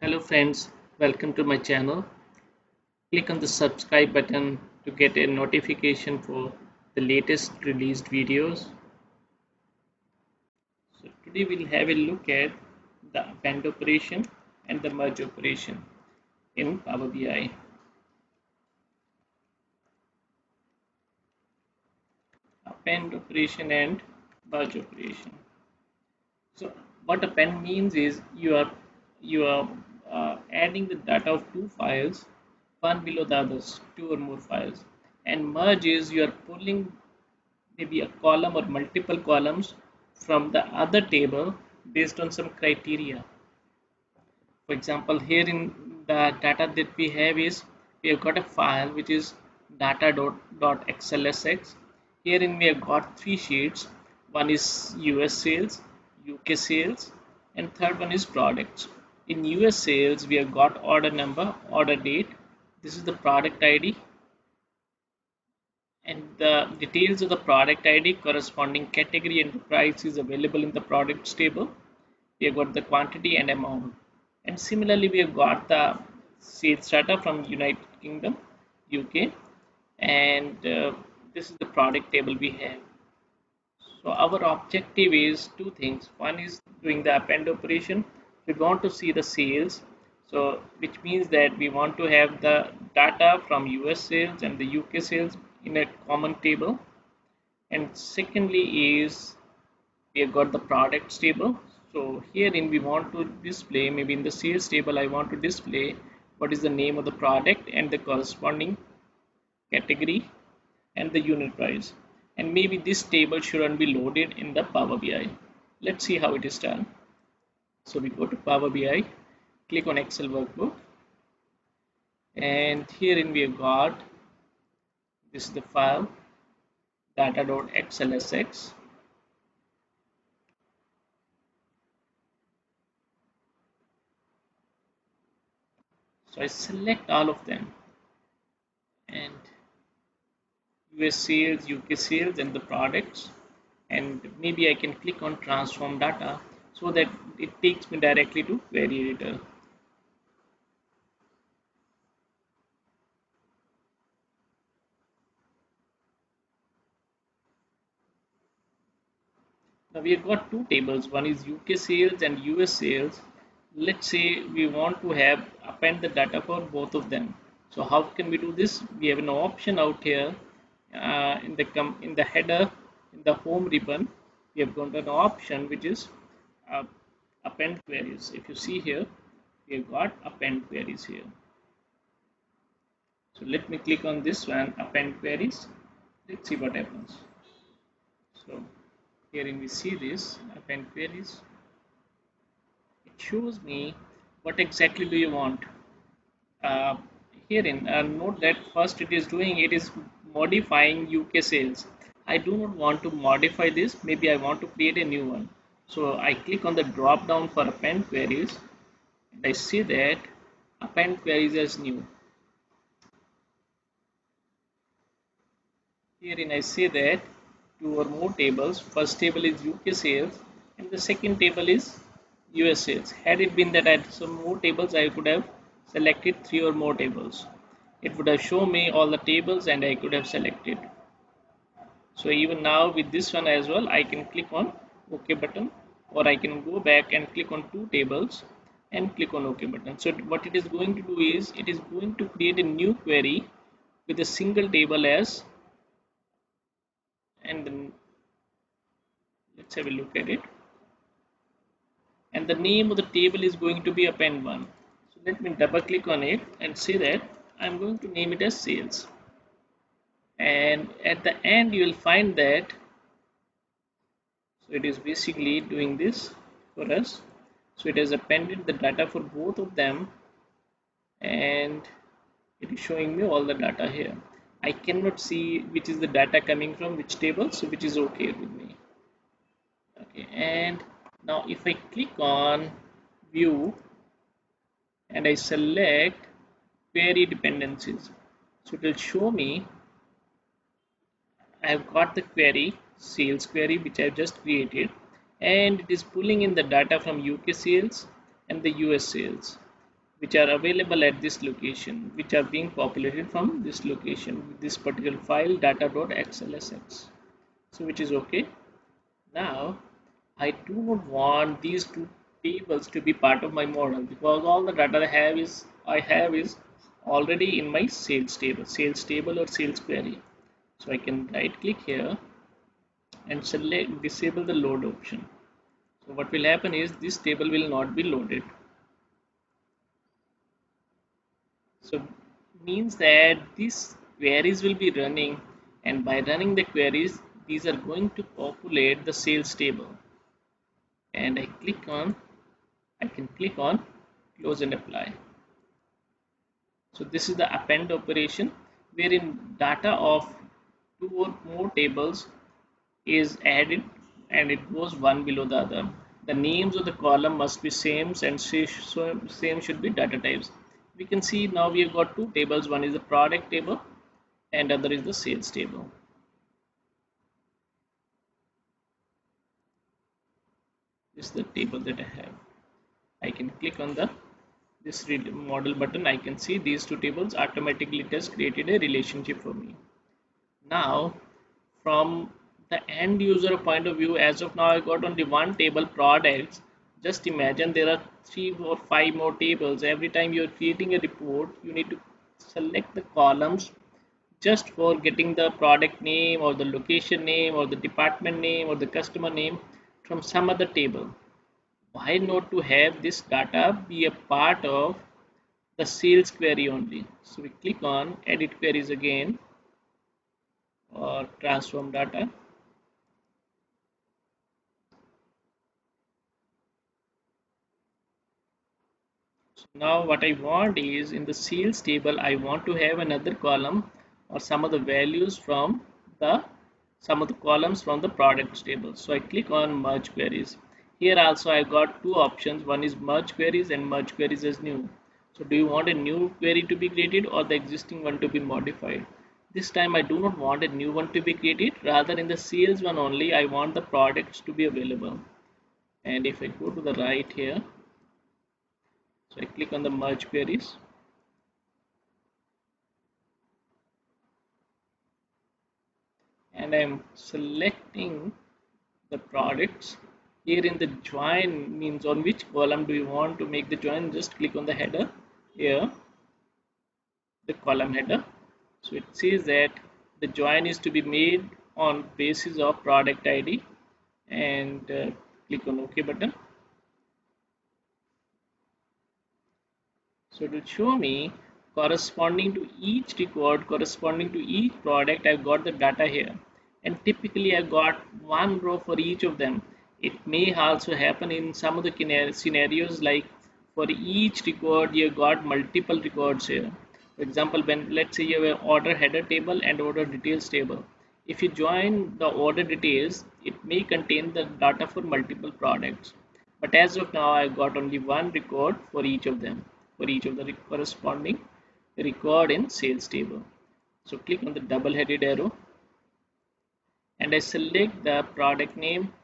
Hello friends, welcome to my channel. Click on the subscribe button to get a notification for the latest released videos. So today we'll have a look at the append operation and the merge operation in Power BI. Append operation and merge operation. So what append means is you are adding the data of two files, one below the others, two or more files, and merge is you are pulling maybe a column or multiple columns from the other table based on some criteria. For example, here in the data that we have is we have got a file which is data.xlsx. Herein we have got three sheets. One is US sales, UK sales, and third one is products. In US sales, we have got order number, order date. This is the product ID, and the details of the product ID, corresponding category and price is available in the products table. We have got the quantity and amount, and similarly we have got the sales data from United Kingdom, UK, and this is the product table we have. So our objective is two things. One is doing the append operation. We want to see the sales, so which means that we want to have the data from US sales and the UK sales in a common table. And secondly is we have got the products table. So herein we want to display, maybe in the sales table I want to display what is the name of the product and the corresponding category and the unit price, and maybe this table shouldn't be loaded in the Power BI. Let's see how it is done. So we go to Power BI, click on Excel workbook, and herein we have got this is the file data.xlsx. So I select all of them, and US sales, UK sales, and the products, and maybe I can click on transform data so that it takes me directly to query editor. Now we have got two tables, one is UK sales and US sales. Let's say we want to have append the data for both of them. So how can we do this? We have an option out here in the header, in the home ribbon. We have got an option which is uh, append queries. If you see here, we have got append queries here. So let me click on this one, append queries. Let's see what happens. So herein we see this append queries. It shows me what exactly do you want. Uh, Herein, note that first it is modifying UK sales. I do not want to modify this. Maybe I want to create a new one. So I click on the drop down for append queries, and I see that append queries as new. Herein I say that two or more tables. First table is UK sales and the second table is US sales. Had it been that I had some more tables, I could have selected three or more tables. It would have shown me all the tables and I could have selected. So even now with this one as well, I can click on OK button, or I can go back and click on two tables and click on OK button. So what it is going to do is it is going to create a new query with a single table as, and then let's have a look at it, and the name of the table is going to be append one. So let me double click on it and say that I'm going to name it as sales, and at the end you will find that, so it is basically doing this for us. So it has appended the data for both of them, and it is showing me all the data here. I cannot see which is the data coming from which table, so which is okay with me. Okay, and now if I click on view and I select query dependencies, so it will show me I have got the query, sales query, which I have just created, and it is pulling in the data from UK sales and the US sales. which are available at this location, which are being populated from this location with this particular file data.xlsx. So which is okay. Now I do not want these two tables to be part of my model because all the data I have is already in my sales table or sales query. So I can right click here and select disable the load option. So what will happen is this table will not be loaded. So means that these queries will be running, and by running the queries these are going to populate the sales table. And I can click on close and apply. So this is the append operation wherein data of two or more tables is added and it goes one below the other. The names of the column must be same and same should be data types. We can see now we have got two tables. One is the product table and other is the sales table. This is the table that I have. I can click on the this model button. I can see these two tables automatically. It has created a relationship for me. Now from the end user point of view, as of now I got only one table products. Just imagine there are 3 or 5 more tables. Every time you're creating a report you need to select the columns just for getting the product name or the location name or the department name or the customer name from some other table. Why not to have this data be a part of the sales query only? So we click on edit queries again or transform data. So now what I want is in the sales table I want to have another column or some of the values from the some of the columns from the products table. So I click on merge queries. Here also I got two options. One is merge queries and merge queries as new. So do you want a new query to be created or the existing one to be modified? This time I do not want a new one to be created. Rather in the sales one only I want the products to be available. And if I go to the right here, so I click on the merge queries and I'm selecting the products. Here in the join means on which column do you want to make the join, just click on the header here, the column header. So it says that the join is to be made on basis of product ID and click on OK button. So it will show me corresponding to each record, corresponding to each product, I've got the data here. And typically I got one row for each of them. It may also happen in some of the scenarios like for each record you got multiple records here. For example, when let's say you have an order header table and order details table. If you join the order details, it may contain the data for multiple products. But as of now I got only one record for each of them, for each of the corresponding record in sales table. So click on the double headed arrow and I select the product name,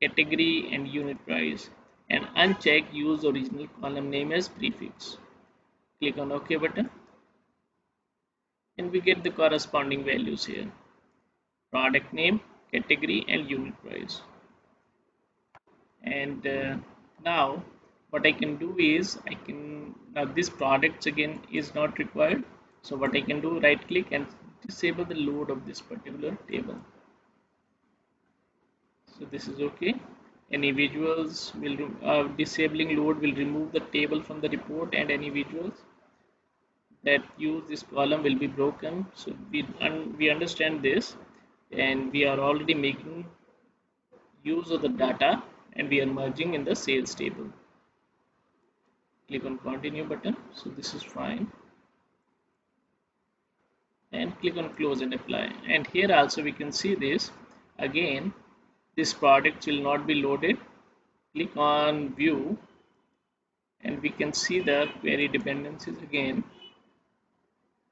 category and unit price and uncheck use original column name as prefix. Click on OK button and we get the corresponding values here: product name, category and unit price. And now what I can do is I can now this products again is not required. So what I can do, right click and disable the load of this particular table. So this is okay. Any visuals will disabling load will remove the table from the report, and any visuals that use this column will be broken. So we understand this and we are already making use of the data and we are merging in the sales table. Click on continue button. So this is fine and click on close and apply. And here also we can see this again, this product will not be loaded. Click on view and we can see the query dependencies again,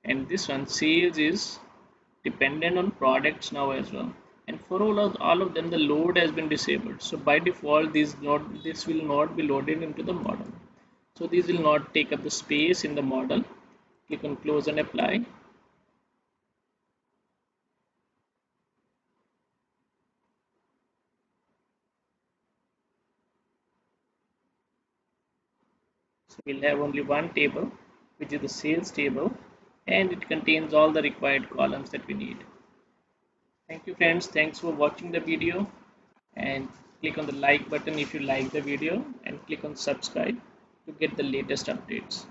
and this one sales is dependent on products now as well, and for all of them the load has been disabled. So by default this will not be loaded into the model. So these will not take up the space in the model. Click on close and apply. So we'll have only one table, which is the sales table, and it contains all the required columns that we need. Thank you friends, thanks for watching the video, and click on the like button if you like the video, and click on subscribe to get the latest updates.